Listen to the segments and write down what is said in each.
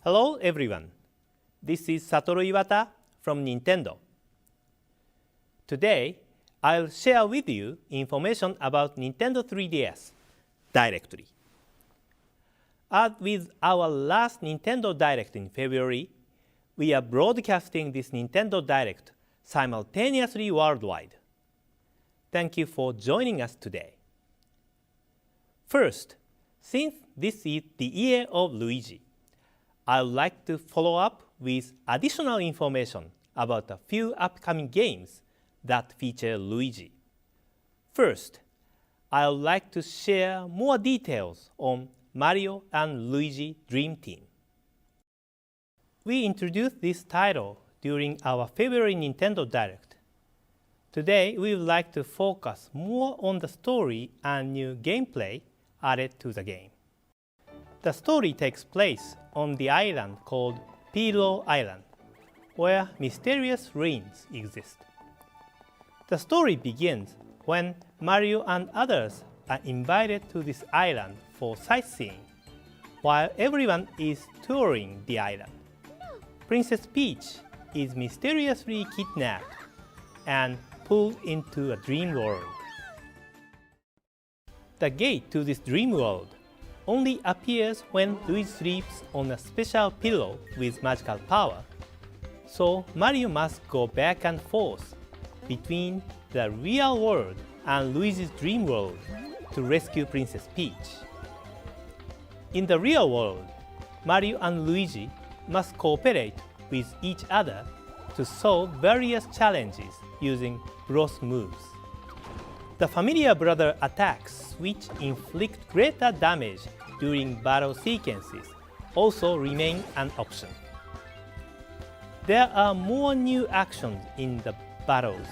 Hello everyone, this is Satoru Iwata from Nintendo. Today, I'll share with you information about Nintendo 3DS directly. As with our last Nintendo Direct in February, we are broadcasting this Nintendo Direct simultaneously worldwide. Thank you for joining us today. First, since this is the year of Luigi, I would like to follow up with additional information about a few upcoming games that feature Luigi. First, I would like to share more details on Mario and Luigi Dream Team. We introduced this title during our February Nintendo Direct. Today, we would like to focus more on the story and new gameplay added to the game. The story takes place on the island called Pillow Island, where mysterious ruins exist. The story begins when Mario and others are invited to this island for sightseeing, while everyone is touring the island. Princess Peach is mysteriously kidnapped and pulled into a dream world. The gate to this dream world only appears when Luigi sleeps on a special pillow with magical power, so Mario must go back and forth between the real world and Luigi's dream world to rescue Princess Peach. In the real world, Mario and Luigi must cooperate with each other to solve various challenges using bros moves. The familiar brother attacks, which inflict greater damage during battle sequences, also remain an option. There are more new actions in the battles,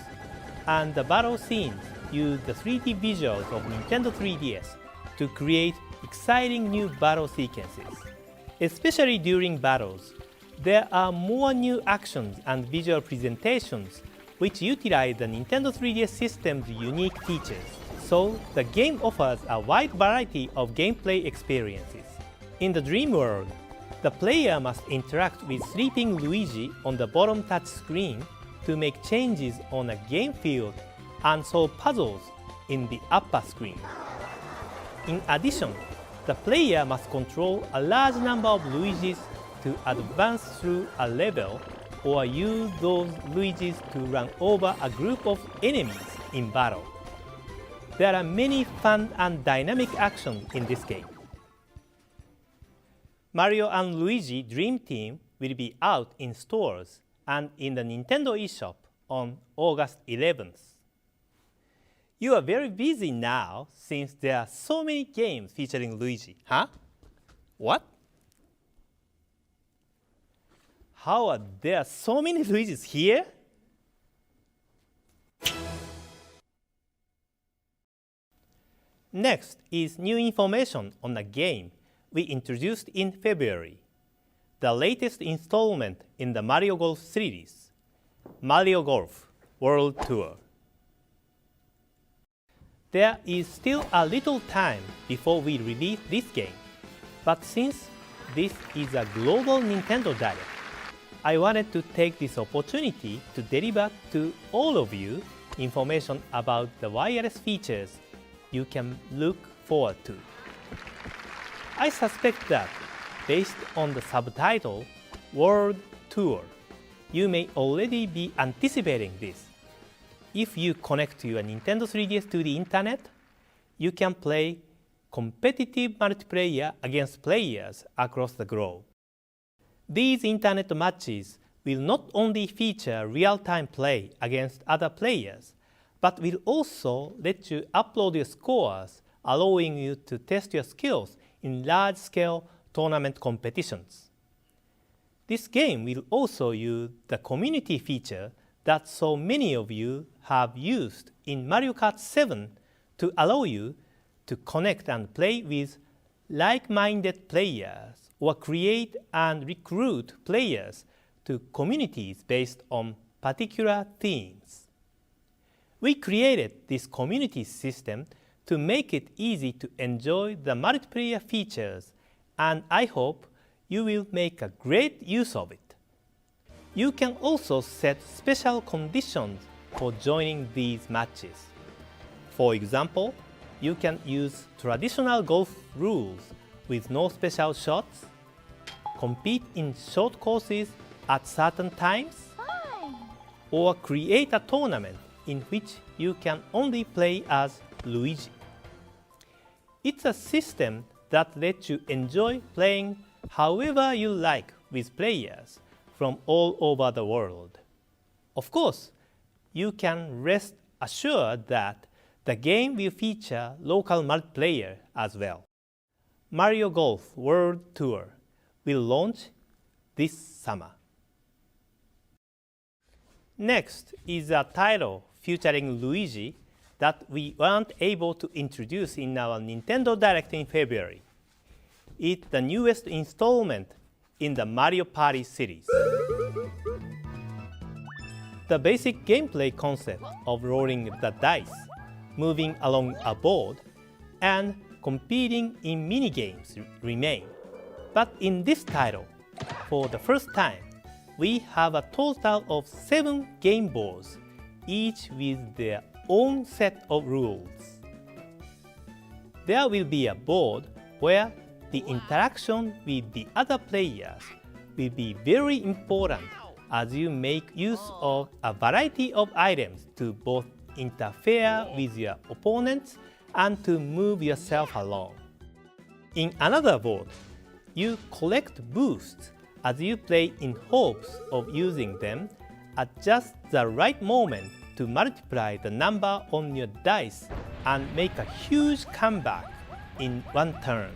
and the battle scenes use the 3D visuals of Nintendo 3DS to create exciting new battle sequences. Especially during battles, there are more new actions and visual presentations which utilize the Nintendo 3DS system's unique features, so the game offers a wide variety of gameplay experiences. In the dream world, the player must interact with sleeping Luigi on the bottom touch screen to make changes on a game field and solve puzzles in the upper screen. In addition, the player must control a large number of Luigis to advance through a level or use those Luigis to run over a group of enemies in battle. There are many fun and dynamic actions in this game. Mario and Luigi Dream Team will be out in stores and in the Nintendo eShop on August 11th. You are very busy now since there are so many games featuring Luigi, huh? What? How are there so many Luigis here? Next is new information on a game we introduced in February, the latest installment in the Mario Golf series, Mario Golf World Tour. There is still a little time before we release this game, but since this is a global Nintendo Direct, I wanted to take this opportunity to deliver to all of you information about the wireless features you can look forward to. I suspect that, based on the subtitle World Tour, you may already be anticipating this. If you connect your Nintendo 3DS to the internet, you can play competitive multiplayer against players across the globe. These internet matches will not only feature real-time play against other players, but will also let you upload your scores, allowing you to test your skills in large-scale tournament competitions. This game will also use the community feature that so many of you have used in Mario Kart 7 to allow you to connect and play with like-minded players or create and recruit players to communities based on particular themes. We created this community system to make it easy to enjoy the multiplayer features, and I hope you will make a great use of it. You can also set special conditions for joining these matches. For example, you can use traditional golf rules with no special shots, compete in short courses at certain times, or create a tournament in which you can only play as Luigi. It's a system that lets you enjoy playing however you like with players from all over the world. Of course, you can rest assured that the game will feature local multiplayer as well. Mario Golf World Tour will launch this summer. Next is a title featuring Luigi that we weren't able to introduce in our Nintendo Direct in February. It's the newest installment in the Mario Party series. The basic gameplay concept of rolling the dice, moving along a board, and competing in minigames remain. But in this title, for the first time, we have a total of 7 game boards, each with their own set of rules. There will be a board where the interaction with the other players will be very important as you make use of a variety of items to both interfere with your opponents and to move yourself along. In another board, you collect boosts as you play in hopes of using them at just the right moment to multiply the number on your dice and make a huge comeback in one turn.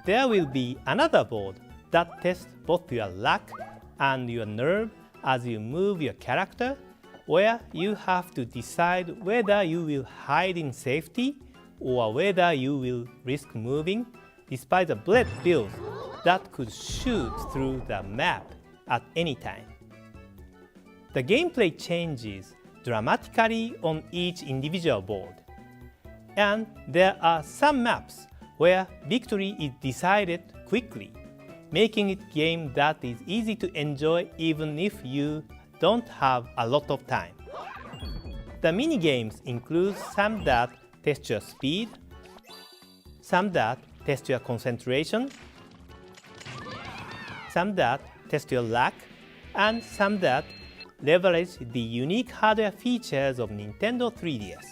There will be another board that tests both your luck and your nerve as you move your character, where you have to decide whether you will hide in safety or whether you will risk moving despite the bullet bills that could shoot through the map at any time. The gameplay changes dramatically on each individual board, and there are some maps where victory is decided quickly, making it a game that is easy to enjoy even if you don't have a lot of time. The minigames include some that test your speed, some that test your concentration, some that test your luck, and some that leverage the unique hardware features of Nintendo 3DS.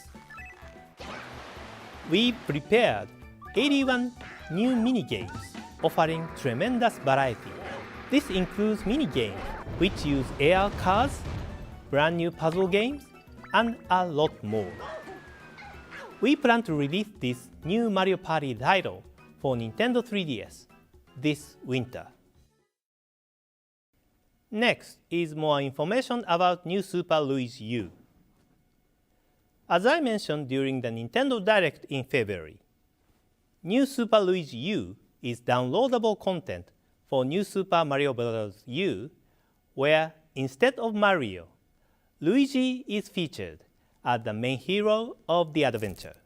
We prepared 81 new minigames offering tremendous variety. This includes minigames which use AR cards, brand new puzzle games, and a lot more. We plan to release this new Mario Party title for Nintendo 3DS this winter. Next is more information about New Super Luigi U. As I mentioned during the Nintendo Direct in February, New Super Luigi U is downloadable content for New Super Mario Bros. U, where instead of Mario, Luigi is featured as the main hero of the adventure.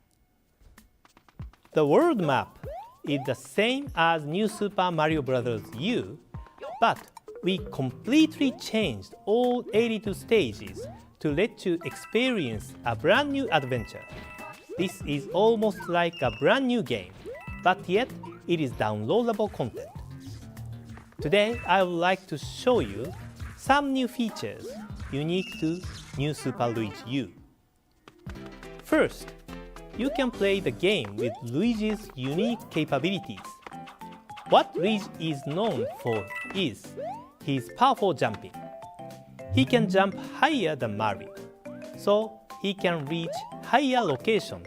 The world map is the same as New Super Mario Bros. U, but we completely changed all 82 stages to let you experience a brand new adventure. This is almost like a brand new game, but yet it is downloadable content. Today, I would like to show you some new features unique to New Super Luigi U. First, you can play the game with Luigi's unique capabilities. What Luigi is known for is his powerful jumping. He can jump higher than Mario, so he can reach higher locations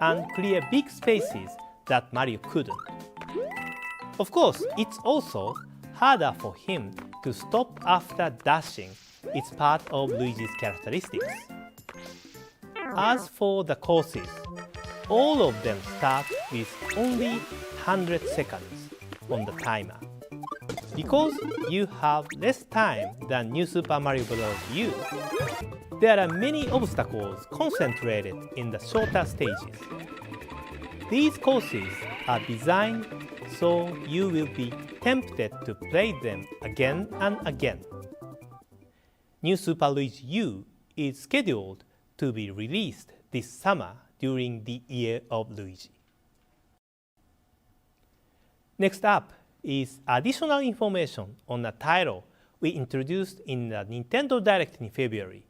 and clear big spaces that Mario couldn't. Of course, it's also harder for him to stop after dashing. It's part of Luigi's characteristics. As for the courses, all of them start with only 100 seconds on the timer. Because you have less time than New Super Mario Bros. U, there are many obstacles concentrated in the shorter stages. These courses are designed so you will be tempted to play them again and again. New Super Luigi U is scheduled to be released this summer during the Year of Luigi. Next up is additional information on a title we introduced in the Nintendo Direct in February,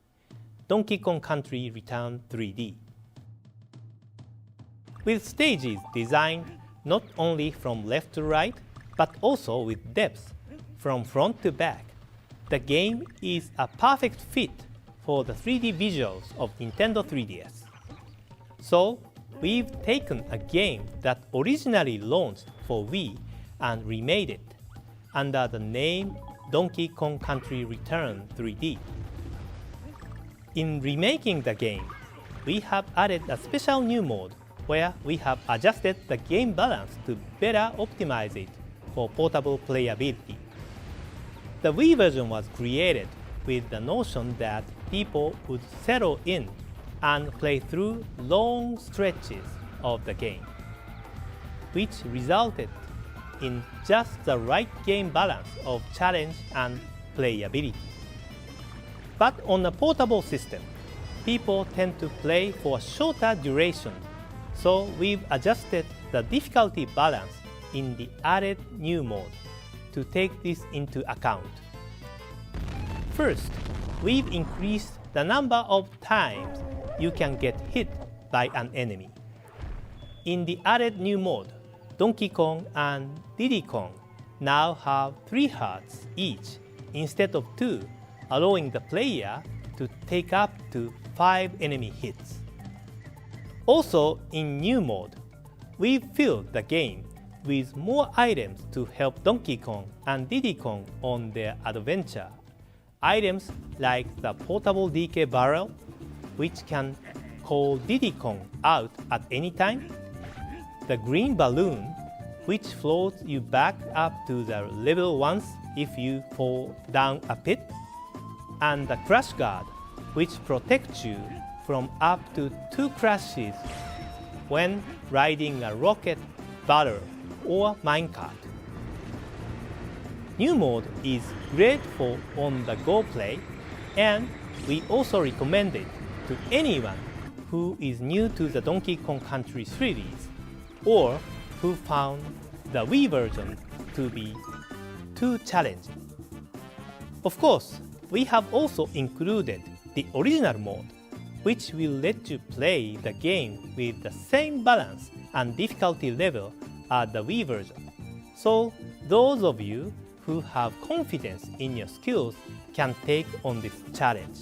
Donkey Kong Country Return 3D. With stages designed not only from left to right, but also with depth from front to back, the game is a perfect fit for the 3D visuals of Nintendo 3DS. So, we've taken a game that originally launched for Wii and remade it under the name Donkey Kong Country Return 3D. In remaking the game, we have added a special new mode where we have adjusted the game balance to better optimize it for portable playability. The Wii version was created with the notion that people would settle in and play through long stretches of the game, which resulted in just the right game balance of challenge and playability. But on a portable system, people tend to play for a shorter duration, so we've adjusted the difficulty balance in the added new mode to take this into account. First, we've increased the number of times you can get hit by an enemy. In the added new mode, Donkey Kong and Diddy Kong now have 3 hearts each instead of 2, allowing the player to take up to 5 enemy hits. Also, in new mode, we've filled the game with more items to help Donkey Kong and Diddy Kong on their adventure. Items like the portable DK barrel, which can call Diddy Kong out at any time, the green balloon, which floats you back up to the level once if you fall down a pit, and the crash guard, which protects you from up to 2 crashes when riding a rocket battle or minecart. New mode is great for on-the-go play, and we also recommend it to anyone who is new to the Donkey Kong Country series or who found the Wii version to be too challenging. Of course, we have also included the original mode, which will let you play the game with the same balance and difficulty level as the Wii version. So, those of you who have confidence in your skills can take on this challenge.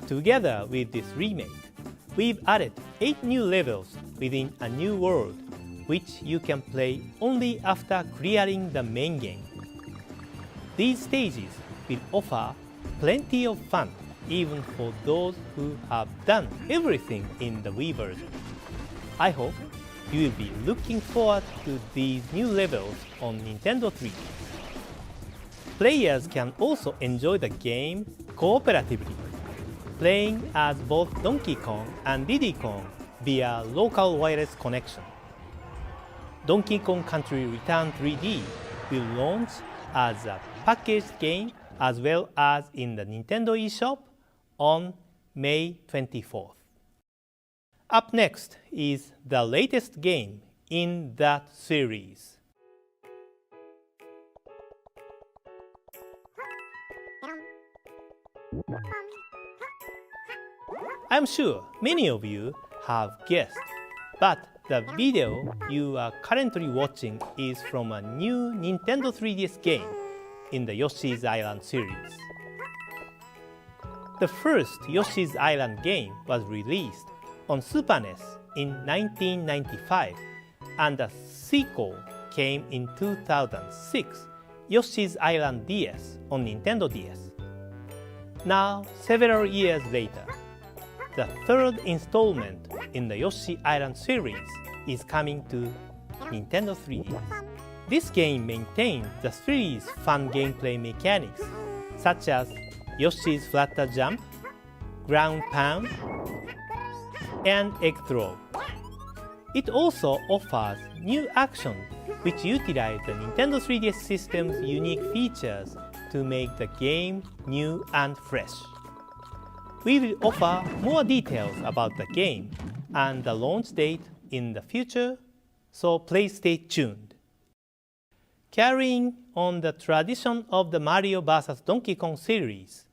Together with this remake, we've added 8 new levels within a new world, which you can play only after clearing the main game. These stages will offer plenty of fun even for those who have done everything in the Wii version. I hope you will be looking forward to these new levels on Nintendo 3DS. Players can also enjoy the game cooperatively, playing as both Donkey Kong and Diddy Kong via local wireless connection. Donkey Kong Country Return 3D will launch as a packaged game as well as in the Nintendo eShop on May 24th. Up next is the latest game in that series. I'm sure many of you have guessed, but the video you are currently watching is from a new Nintendo 3DS game in the Yoshi's Island series. The first Yoshi's Island game was released on Super NES in 1995, and the sequel came in 2006, Yoshi's Island DS on Nintendo DS. Now, several years later, the third installment in the Yoshi Island series is coming to Nintendo 3DS. This game maintains the series' fun gameplay mechanics, such as Yoshi's flutter jump, ground pound, and egg throw. It also offers new actions which utilize the Nintendo 3DS system's unique features to make the game new and fresh. We will offer more details about the game and the launch date in the future, so please stay tuned. Carrying on the tradition of the Mario vs. Donkey Kong series,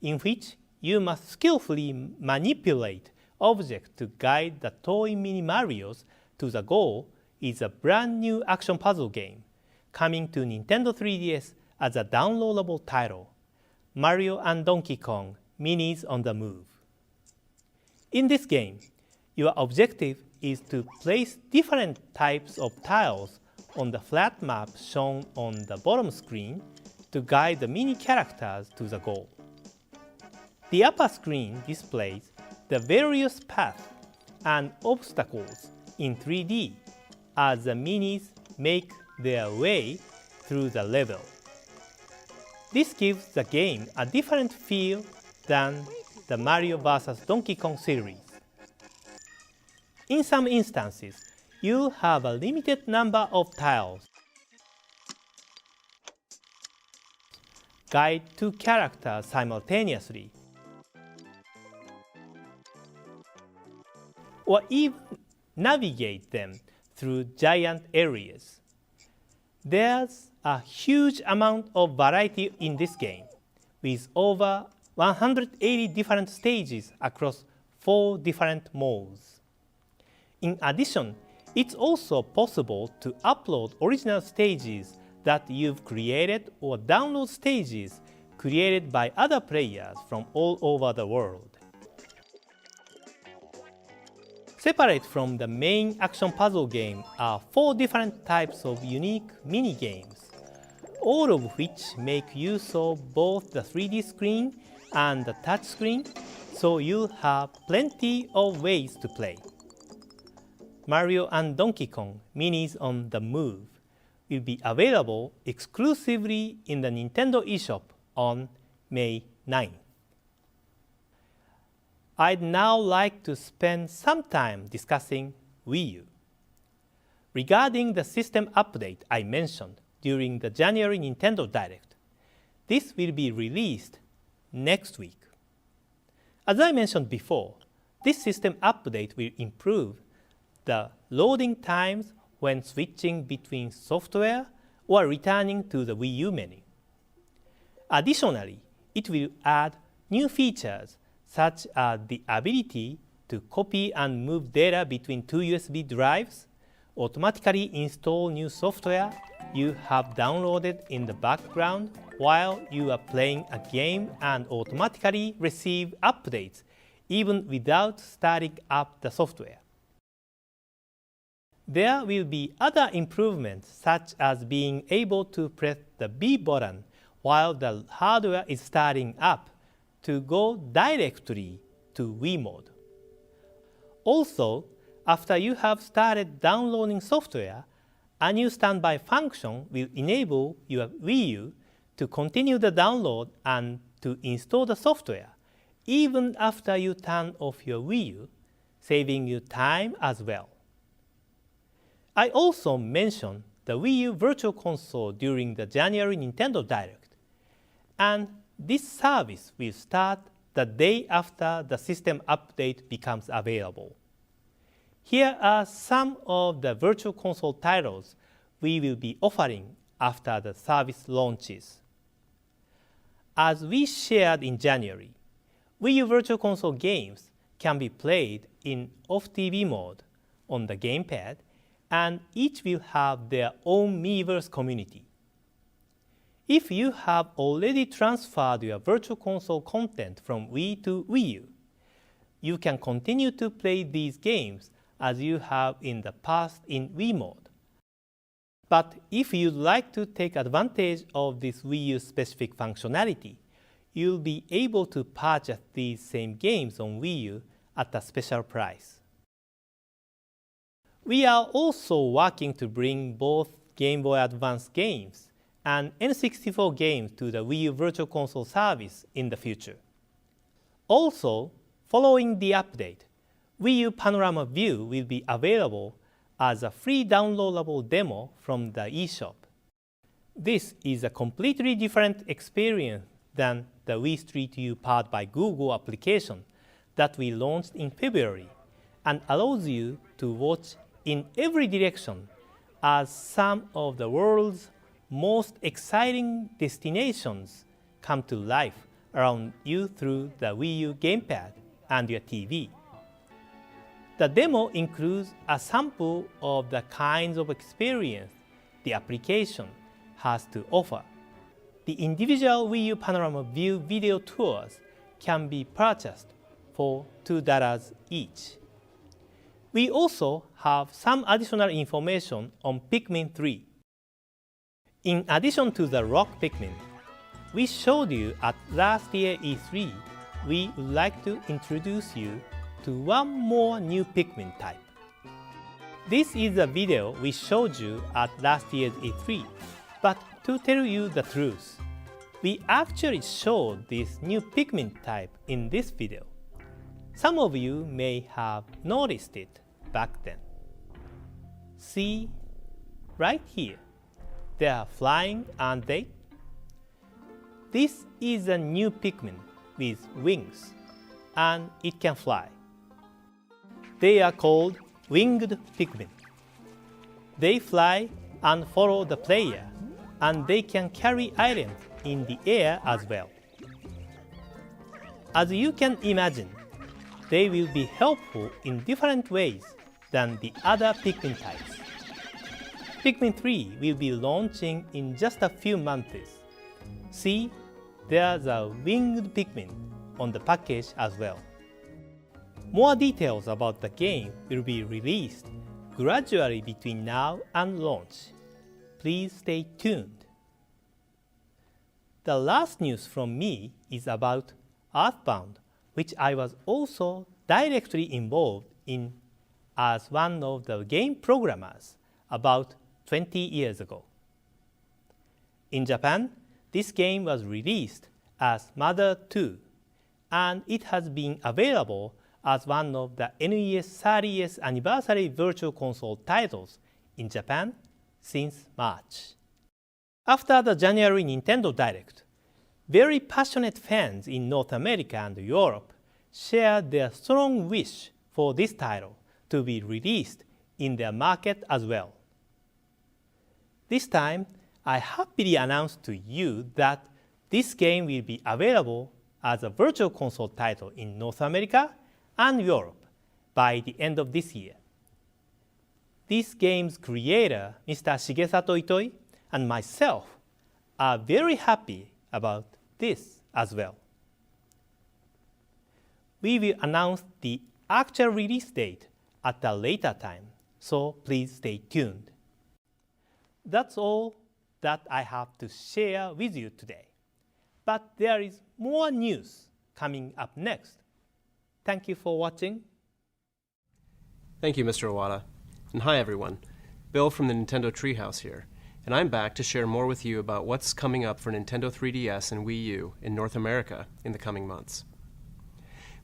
in which you must skillfully manipulate objects to guide the toy mini Marios to the goal, is a brand new action puzzle game coming to Nintendo 3DS as a downloadable title, Mario and Donkey Kong Minis on the Move. In this game, your objective is to place different types of tiles on the flat map shown on the bottom screen to guide the mini characters to the goal. The upper screen displays the various paths and obstacles in 3D as the minis make their way through the level. This gives the game a different feel than the Mario vs. Donkey Kong series. In some instances, you have a limited number of tiles. Guide two characters simultaneously, or even navigate them through giant areas. There's a huge amount of variety in this game, with over 180 different stages across 4 different modes. In addition, it's also possible to upload original stages that you've created or download stages created by other players from all over the world. Separate from the main action puzzle game are 4 different types of unique mini-games, all of which make use of both the 3D screen and the touch screen, so you'll have plenty of ways to play. Mario and Donkey Kong Minis on the Move will be available exclusively in the Nintendo eShop on May 9th. I'd now like to spend some time discussing Wii U. Regarding the system update I mentioned during the January Nintendo Direct, this will be released next week. As I mentioned before, this system update will improve the loading times when switching between software or returning to the Wii U menu. Additionally, it will add new features such as the ability to copy and move data between 2 USB drives, automatically install new software you have downloaded in the background while you are playing a game, and automatically receive updates even without starting up the software. There will be other improvements such as being able to press the B button while the hardware is starting up to go directly to Wii mode. Also, after you have started downloading software, a new standby function will enable your Wii U to continue the download and to install the software even after you turn off your Wii U, saving you time as well. I also mentioned the Wii U Virtual Console during the January Nintendo Direct, and this service will start the day after the system update becomes available. Here are some of the Virtual Console titles we will be offering after the service launches. As we shared in January, Wii U Virtual Console games can be played in off-TV mode on the gamepad, and each will have their own Miiverse community. If you have already transferred your Virtual Console content from Wii to Wii U, you can continue to play these games as you have in the past in Wii mode. But if you'd like to take advantage of this Wii U specific functionality, you'll be able to purchase these same games on Wii U at a special price. We are also working to bring both Game Boy Advance games and N64 games to the Wii U Virtual Console service in the future. Also, following the update, Wii U Panorama View will be available as a free downloadable demo from the eShop. This is a completely different experience than the Wii Street U powered by Google application that we launched in February and allows you to watch in every direction as some of the world's most exciting destinations come to life around you through the Wii U gamepad and your TV. The demo includes a sample of the kinds of experience the application has to offer. The individual Wii U Panorama View video tours can be purchased for $2 each. We also have some additional information on Pikmin 3. In addition to the rock Pikmin we showed you at last year's E3, we would like to introduce you to one more new Pikmin type. This is a video we showed you at last year's E3, but to tell you the truth, we actually showed this new Pikmin type in this video. Some of you may have noticed it back then. See, right here, they are flying, aren't they? This is a new Pikmin with wings, and it can fly. They are called winged Pikmin. They fly and follow the player, and they can carry items in the air as well. As you can imagine, they will be helpful in different ways than the other Pikmin types. Pikmin 3 will be launching in just a few months. See, there's a winged Pikmin on the package as well. More details about the game will be released gradually between now and launch. Please stay tuned. The last news from me is about Earthbound, which I was also directly involved in as one of the game programmers about 20 years ago. In Japan, this game was released as Mother 2, and it has been available as one of the NES 30th anniversary Virtual Console titles in Japan since March. After the January Nintendo Direct, very passionate fans in North America and Europe shared their strong wish for this title to be released in their market as well. This time, I happily announce to you that this game will be available as a Virtual Console title in North America and Europe by the end of this year. This game's creator, Mr. Shigesato Itoi, and myself are very happy about this as well. We will announce the actual release date at a later time, so please stay tuned. That's all that I have to share with you today. But there is more news coming up next. Thank you for watching. Thank you, Mr. Iwata. And hi, everyone. Bill from the Nintendo Treehouse here. And I'm back to share more with you about what's coming up for Nintendo 3DS and Wii U in North America in the coming months.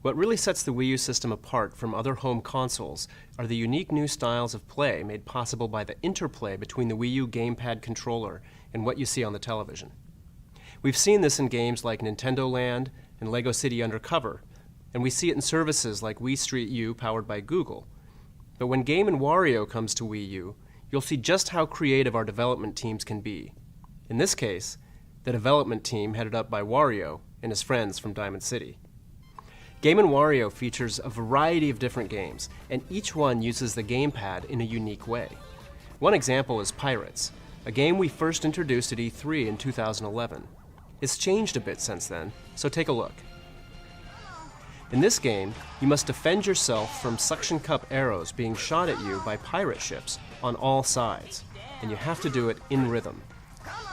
What really sets the Wii U system apart from other home consoles are the unique new styles of play made possible by the interplay between the Wii U gamepad controller and what you see on the television. We've seen this in games like Nintendo Land and Lego City Undercover, and we see it in services like Wii Street U powered by Google. But when Game & Wario comes to Wii U, you'll see just how creative our development teams can be. In this case, the development team headed up by Wario and his friends from Diamond City. Game & Wario features a variety of different games, and each one uses the gamepad in a unique way. One example is Pirates, a game we first introduced at E3 in 2011. It's changed a bit since then, so take a look. In this game, you must defend yourself from suction cup arrows being shot at you by pirate ships on all sides, and you have to do it in rhythm.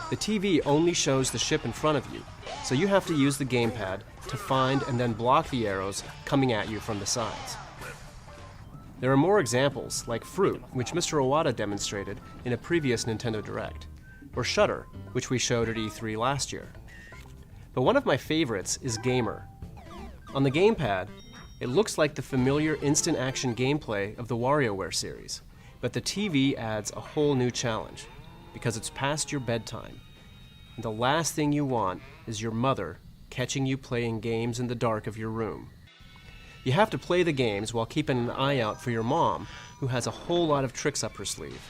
The TV only shows the ship in front of you, so you have to use the gamepad to find and then block the arrows coming at you from the sides. There are more examples, like Fruit, which Mr. Iwata demonstrated in a previous Nintendo Direct, or Shutter, which we showed at E3 last year. But one of my favorites is Gamer. On the gamepad, it looks like the familiar instant action gameplay of the WarioWare series, But the TV adds a whole new challenge, because it's past your bedtime. And the last thing you want is your mother catching you playing games in the dark of your room. You have to play the games while keeping an eye out for your mom, who has a whole lot of tricks up her sleeve.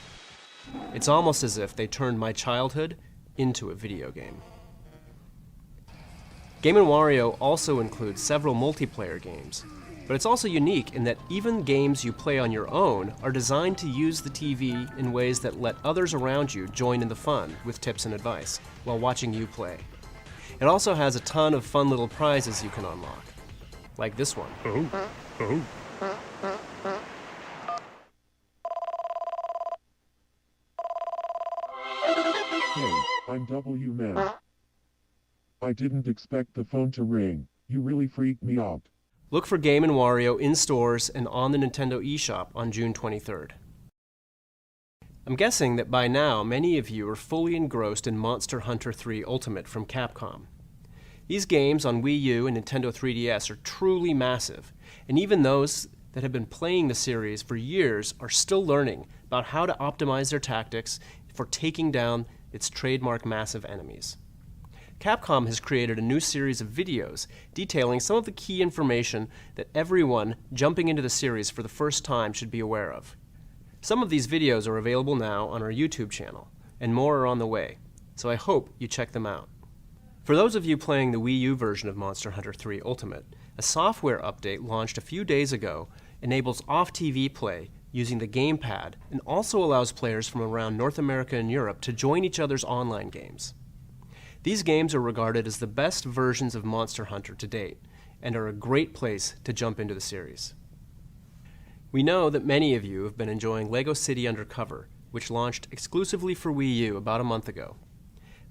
It's almost as if they turned my childhood into a video game. Game & Wario also includes several multiplayer games, but it's also unique in that even games you play on your own are designed to use the TV in ways that let others around you join in the fun with tips and advice while watching you play. It also has a ton of fun little prizes you can unlock, like this one. Hey, I'm W-Man. I didn't expect the phone to ring. You really freaked me out. Look for Game & Wario in stores and on the Nintendo eShop on June 23rd. I'm guessing that by now many of you are fully engrossed in Monster Hunter 3 Ultimate from Capcom. These games on Wii U and Nintendo 3DS are truly massive, and even those that have been playing the series for years are still learning about how to optimize their tactics for taking down its trademark massive enemies. Capcom has created a new series of videos detailing some of the key information that everyone jumping into the series for the first time should be aware of. Some of these videos are available now on our YouTube channel, and more are on the way, so I hope you check them out. For those of you playing the Wii U version of Monster Hunter 3 Ultimate, a software update launched a few days ago enables off-TV play using the gamepad and also allows players from around North America and Europe to join each other's online games. These games are regarded as the best versions of Monster Hunter to date and are a great place to jump into the series. We know that many of you have been enjoying LEGO City Undercover, which launched exclusively for Wii U about a month ago.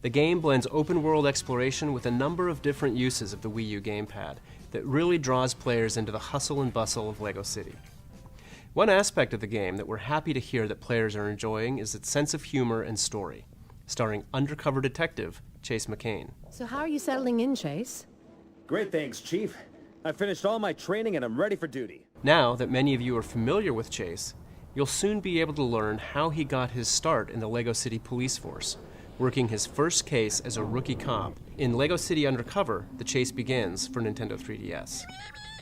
The game blends open-world exploration with a number of different uses of the Wii U gamepad that really draws players into the hustle and bustle of LEGO City. One aspect of the game that we're happy to hear that players are enjoying is its sense of humor and story, starring undercover detective Chase McCain. So how are you settling in, Chase? Great, thanks, Chief. I finished all my training and I'm ready for duty. Now that many of you are familiar with Chase, you'll soon be able to learn how he got his start in the LEGO City Police Force, working his first case as a rookie cop in LEGO City Undercover: The Chase Begins for Nintendo 3DS.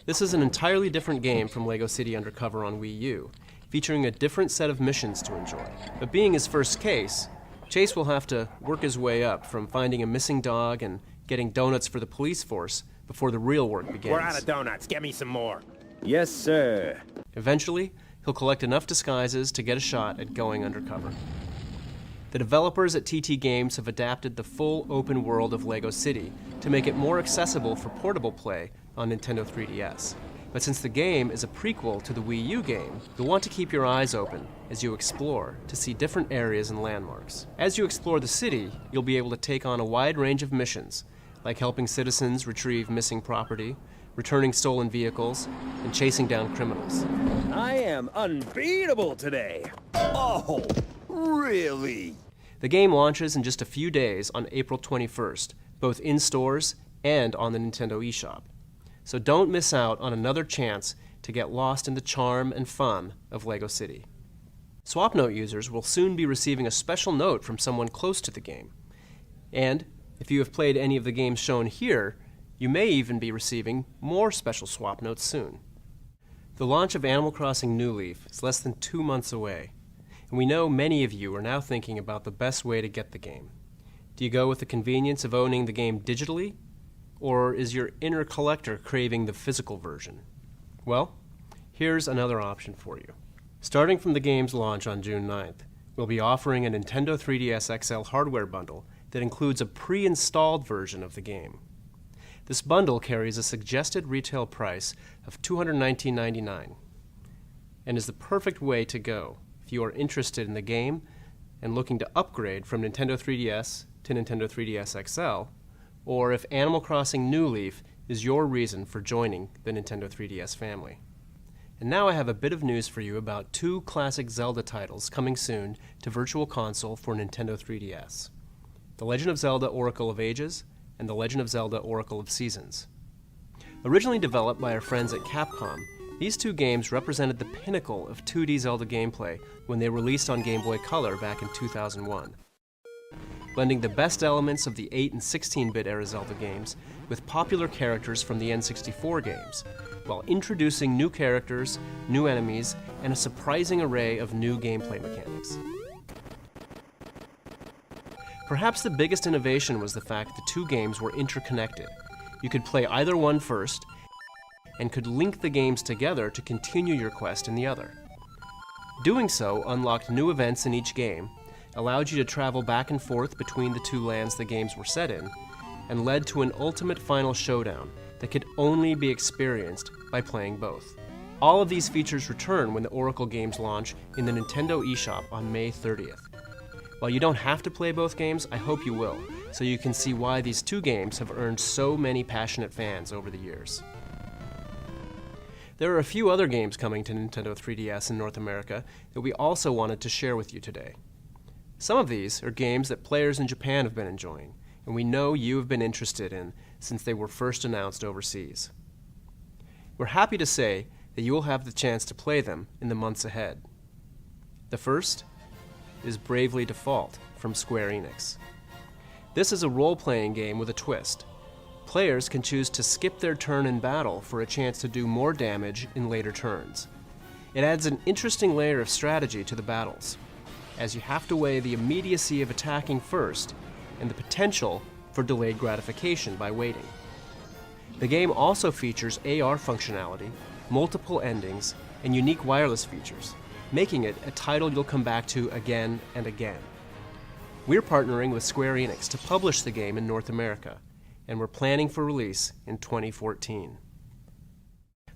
This is an entirely different game from LEGO City Undercover on Wii U, featuring a different set of missions to enjoy. But being his first case, Chase will have to work his way up from finding a missing dog and getting donuts for the police force before the real work begins. We're out of donuts. Get me some more. Yes, sir. Eventually, he'll collect enough disguises to get a shot at going undercover. The developers at TT Games have adapted the full open world of LEGO City to make it more accessible for portable play on Nintendo 3DS. But since the game is a prequel to the Wii U game, you'll want to keep your eyes open as you explore to see different areas and landmarks. As you explore the city, you'll be able to take on a wide range of missions, like helping citizens retrieve missing property, returning stolen vehicles, and chasing down criminals. I am unbeatable today. Oh, really? The game launches in just a few days on April 21st, both in stores and on the Nintendo eShop. So don't miss out on another chance to get lost in the charm and fun of LEGO City. SwapNote users will soon be receiving a special note from someone close to the game. And if you have played any of the games shown here, you may even be receiving more special swap notes soon. The launch of Animal Crossing New Leaf is less than 2 months away, and we know many of you are now thinking about the best way to get the game. Do you go with the convenience of owning the game digitally, or is your inner collector craving the physical version? Well, here's another option for you. Starting from the game's launch on June 9th, we'll be offering a Nintendo 3DS XL hardware bundle that includes a pre-installed version of the game. This bundle carries a suggested retail price of $219.99 and is the perfect way to go if you are interested in the game and looking to upgrade from Nintendo 3DS to Nintendo 3DS XL, or if Animal Crossing New Leaf is your reason for joining the Nintendo 3DS family. And now I have a bit of news for you about 2 classic Zelda titles coming soon to Virtual Console for Nintendo 3DS: The Legend of Zelda: Oracle of Ages and The Legend of Zelda: Oracle of Seasons. Originally developed by our friends at Capcom, These two games represented the pinnacle of 2D Zelda gameplay when they released on Game Boy Color back in 2001. Blending the best elements of the 8 and 16-bit era Zelda games with popular characters from the N64 games, while introducing new characters, new enemies, and a surprising array of new gameplay mechanics. Perhaps the biggest innovation was the fact the two games were interconnected. You could play either one first, and could link the games together to continue your quest in the other. Doing so unlocked new events in each game, allowed you to travel back and forth between the two lands the games were set in, and led to an ultimate final showdown that could only be experienced by playing both. All of these features return when the Oracle games launch in the Nintendo eShop on May 30th. While you don't have to play both games, I hope you will, so you can see why these two games have earned so many passionate fans over the years. There are a few other games coming to Nintendo 3DS in North America that we also wanted to share with you today. Some of these are games that players in Japan have been enjoying, and we know you have been interested in since they were first announced overseas. We're happy to say that you will have the chance to play them in the months ahead. The first is Bravely Default from Square Enix. This is a role-playing game with a twist. Players can choose to skip their turn in battle for a chance to do more damage in later turns. It adds an interesting layer of strategy to the battles, as you have to weigh the immediacy of attacking first and the potential for delayed gratification by waiting. The game also features AR functionality, multiple endings, and unique wireless features, making it a title you'll come back to again and again. We're partnering with Square Enix to publish the game in North America, and we're planning for release in 2014.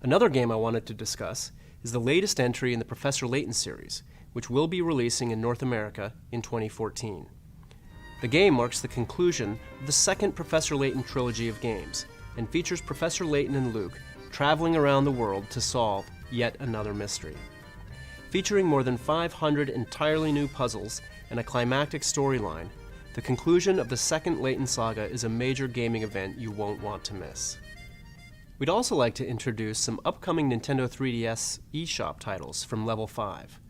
Another game I wanted to discuss is the latest entry in the Professor Layton series, which will be releasing in North America in 2014. The game marks the conclusion of the second Professor Layton trilogy of games, and features Professor Layton and Luke traveling around the world to solve yet another mystery. Featuring more than 500 entirely new puzzles and a climactic storyline, the conclusion of the second Layton saga is a major gaming event you won't want to miss. We'd also like to introduce some upcoming Nintendo 3DS eShop titles from Level 5.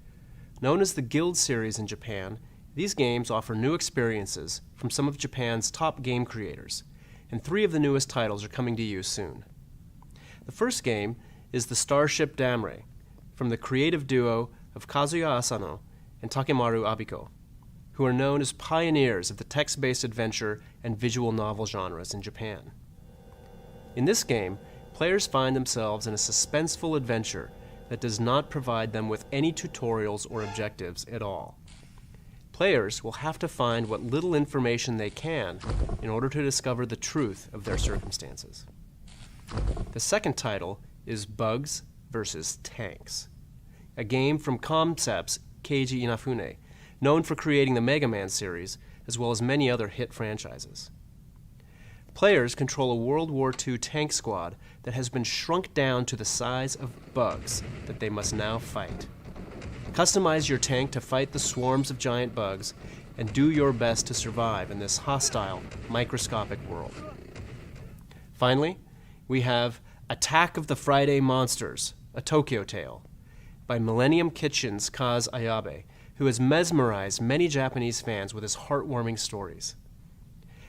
Known as the Guild series in Japan, these games offer new experiences from some of Japan's top game creators, and 3 of the newest titles are coming to you soon. The first game is the Starship Damre, from the creative duo of Kazuya Asano and Takemaru Abiko, who are known as pioneers of the text-based adventure and visual novel genres in Japan. In this game, players find themselves in a suspenseful adventure that does not provide them with any tutorials or objectives at all. Players will have to find what little information they can in order to discover the truth of their circumstances. The second title is Bugs vs. Tanks, a game from Concept's Keiji Inafune, known for creating the Mega Man series, as well as many other hit franchises. Players control a World War II tank squad that has been shrunk down to the size of bugs that they must now fight. Customize your tank to fight the swarms of giant bugs, and do your best to survive in this hostile, microscopic world. Finally, we have Attack of the Friday Monsters, a Tokyo Tale, by Millennium Kitchen's Kaz Ayabe, who has mesmerized many Japanese fans with his heartwarming stories.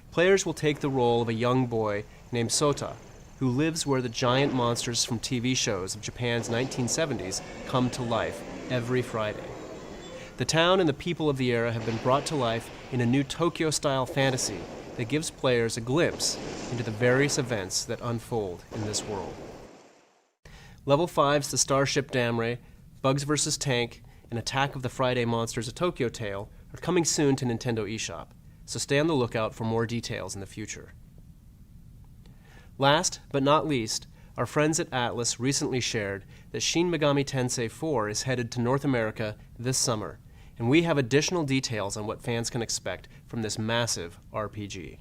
Players will take the role of a young boy named Sota, who lives where the giant monsters from TV shows of Japan's 1970s come to life every Friday. The town and the people of the era have been brought to life in a new Tokyo-style fantasy that gives players a glimpse into the various events that unfold in this world. Level 5's The Starship Damre, Bugs vs. Tank, and Attack of the Friday Monsters, a Tokyo Tale are coming soon to Nintendo eShop, so stay on the lookout for more details in the future. Last but not least, our friends at Atlus recently shared that Shin Megami Tensei 4 is headed to North America this summer, and we have additional details on what fans can expect from this massive RPG.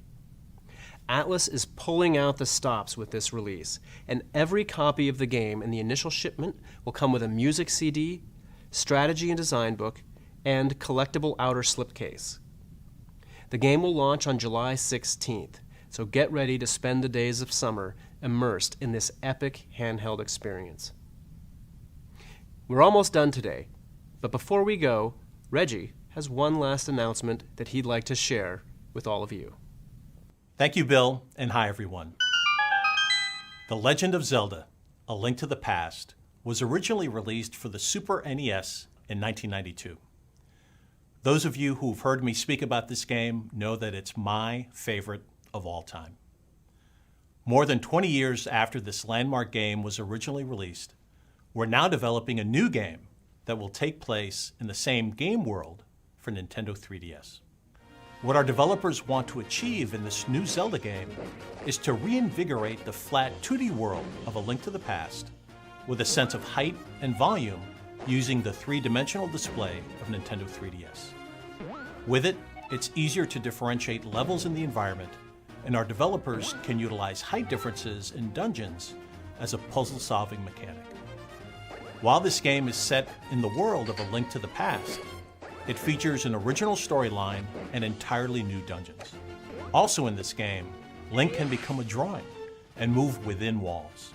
Atlus is pulling out the stops with this release, and every copy of the game in the initial shipment will come with a music CD, strategy and design book, and collectible outer slipcase. The game will launch on July 16th, so get ready to spend the days of summer immersed in this epic handheld experience. We're almost done today, but before we go, Reggie has one last announcement that he'd like to share with all of you. Thank you, Bill, and hi, everyone. The Legend of Zelda: A Link to the Past was originally released for the Super NES in 1992. Those of you who've heard me speak about this game know that it's my favorite of all time. More than 20 years after this landmark game was originally released, we're now developing a new game that will take place in the same game world for Nintendo 3DS. What our developers want to achieve in this new Zelda game is to reinvigorate the flat 2D world of A Link to the Past with a sense of height and volume using the three-dimensional display of Nintendo 3DS. With it, it's easier to differentiate levels in the environment, and our developers can utilize height differences in dungeons as a puzzle-solving mechanic. While this game is set in the world of A Link to the Past, it features an original storyline and entirely new dungeons. Also in this game, Link can become a drawing and move within walls.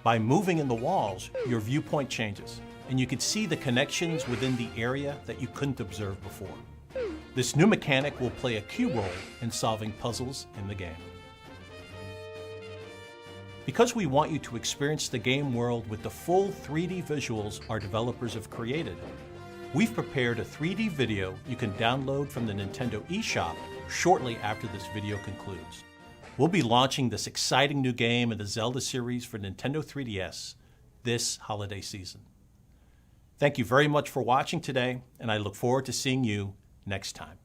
By moving in the walls, your viewpoint changes, and you can see the connections within the area that you couldn't observe before. This new mechanic will play a key role in solving puzzles in the game. Because we want you to experience the game world with the full 3D visuals our developers have created, we've prepared a 3D video you can download from the Nintendo eShop shortly after this video concludes. We'll be launching this exciting new game in the Zelda series for Nintendo 3DS this holiday season. Thank you very much for watching today, and I look forward to seeing you next time.